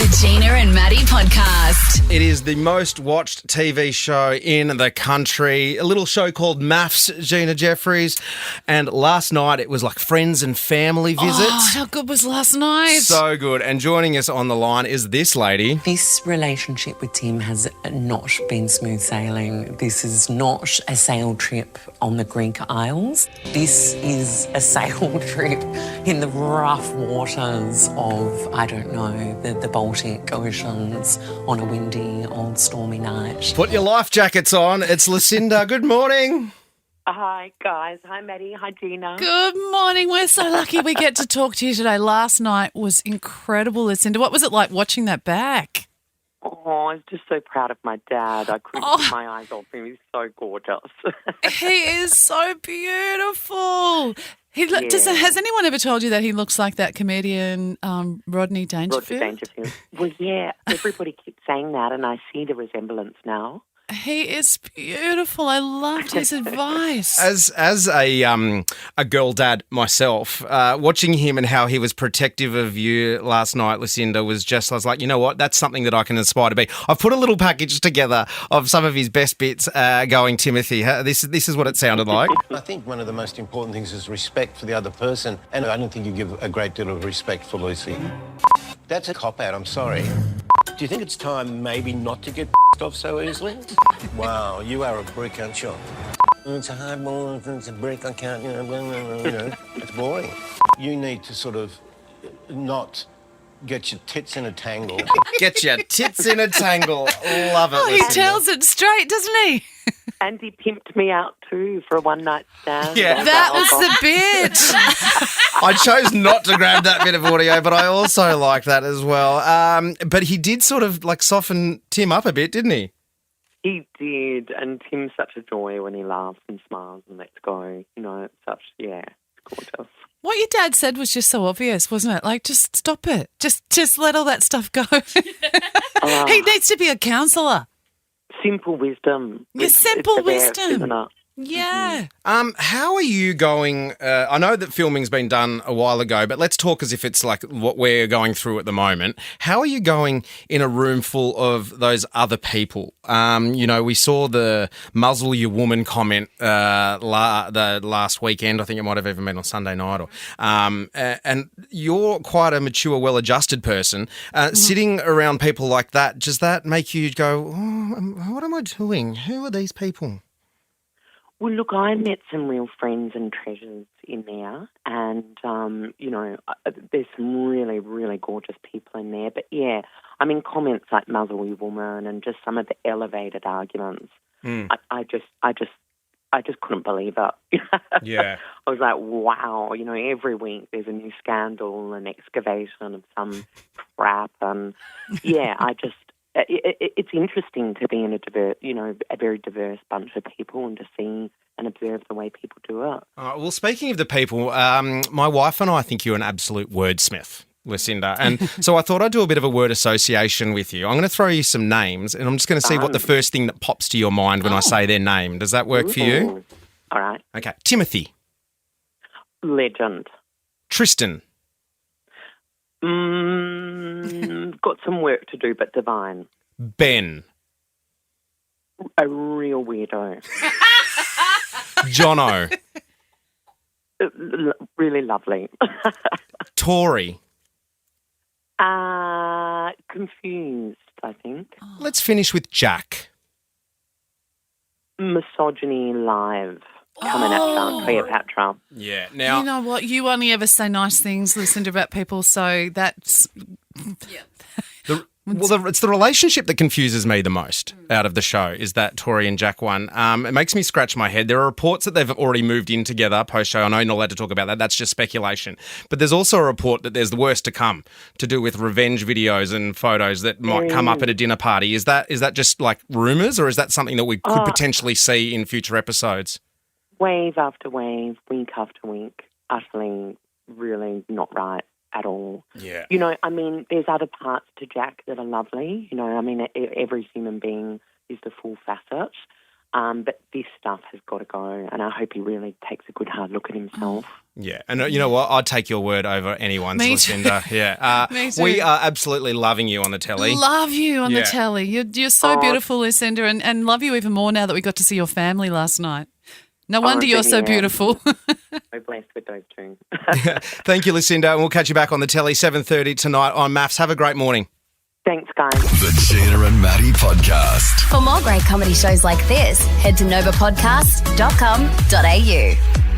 The Gina and Maddie podcast. It is the most watched TV show in the country. A little show called MAFS, Gina Jeffries. And last night it was like friends and family visits. Oh, how good was last night? So good. And joining us on the line is this lady. This relationship with Tim has not been smooth sailing. This is not a sail trip on the Greek Isles. This is a sail trip in the rough waters of, I don't know, the Baltic Oceans on a windy old stormy night. Put your life jackets on. It's Lucinda. Good morning. Hi, guys. Hi, Maddie. Hi, Gina. Good morning. We're so lucky we get to talk to you today. Last night was incredible, Lucinda. What was it like watching that back? Oh, I was just so proud of my dad. I couldn't keep my eyes off him. He's so gorgeous. He is so beautiful. Has anyone ever told you that he looks like that comedian Rodney Dangerfield? Rodney Dangerfield. Well, yeah, everybody keeps saying that, and I see the resemblance now. He is beautiful. I loved his advice. As a girl dad myself, watching him and how he was protective of you last night, Lucinda, I was like, you know what? That's something that I can aspire to be. I've put a little package together of some of his best bits going, Timothy. This is what it sounded like. I think one of the most important things is respect for the other person, and I don't think you give a great deal of respect for Lucy. That's a cop-out, I'm sorry. Do you think it's time maybe not to get off so easily? Wow, you are a brick, aren't you? It's a hard ball, it's a brick, I can't, it's boring. You need to sort of not get your tits in a tangle. Get your tits in a tangle. Love it, Oh, he Lucinda. tells it straight, doesn't he? And he pimped me out too for a one-night stand. Yeah. That was the bit. I chose not to grab that bit of audio, but I also like that as well. But he did sort of like soften Tim up a bit, didn't he? He did, and Tim's such a joy when he laughs and smiles and lets go. It's gorgeous. What your dad said was just so obvious, wasn't it? Like, just stop it. Just let all that stuff go. He needs to be a counsellor. Simple wisdom. Yeah, simple wisdom. Isn't it? Yeah. How are you going? I know that filming's been done a while ago, but let's talk as if it's like what we're going through at the moment. How are you going in a room full of those other people? We saw the muzzle your woman comment the last weekend. I think it might have even been on Sunday night. And you're quite a mature, well-adjusted person. Sitting around people like that, does that make you go, what am I doing? Who are these people? Well, look, I met some real friends and treasures in there, and, there's some really, really gorgeous people in there. But, yeah, I mean, comments like muzzle your woman and just some of the elevated arguments, I just couldn't believe it. Yeah. I was like, wow, every week there's a new scandal and excavation of some crap, and, yeah, it's interesting to be in a very diverse bunch of people and to see and observe the way people do it. Well, speaking of the people, my wife and I think you're an absolute wordsmith, Lucinda. And so I thought I'd do a bit of a word association with you. I'm going to throw you some names and I'm just going to see what the first thing that pops to your mind when I say their name. Does that work for you? All right. Okay. Timothy. Legend. Tristan. Got some work to do, but divine. Ben. A real weirdo. Jono. Really lovely. Tori. Confused, I think. Let's finish with Jack. Misogyny live. Coming at Cleopatra. Yeah. Now, you know what? You only ever say nice things, Lucinda, about people, so that's... Yeah. it's the relationship that confuses me the most out of the show is that Tori and Jack one. It makes me scratch my head. There are reports that they've already moved in together post-show. I know you're not allowed to talk about that. That's just speculation. But there's also a report that there's the worst to come to do with revenge videos and photos that might come up at a dinner party. Is that just like rumours or is that something that we could potentially see in future episodes? Wave after wave, week after week, utterly really not right at all. Yeah. There's other parts to Jack that are lovely. Every human being is the full facet. But this stuff has got to go, and I hope he really takes a good hard look at himself. Yeah, and you know what? I'd take your word over anyone's, Me too. Lucinda. Yeah, Me too. we are absolutely loving you on the telly. Love you on the Yeah. telly. You're so beautiful, Lucinda, and love you even more now that we got to see your family last night. No wonder you're so beautiful. So blessed with those two. Thank you, Lucinda, and we'll catch you back on the telly 7:30 tonight on MAFS. Have a great morning. Thanks, guys. The Gina and Maddie Podcast. For more great comedy shows like this, head to novapodcast.com.au.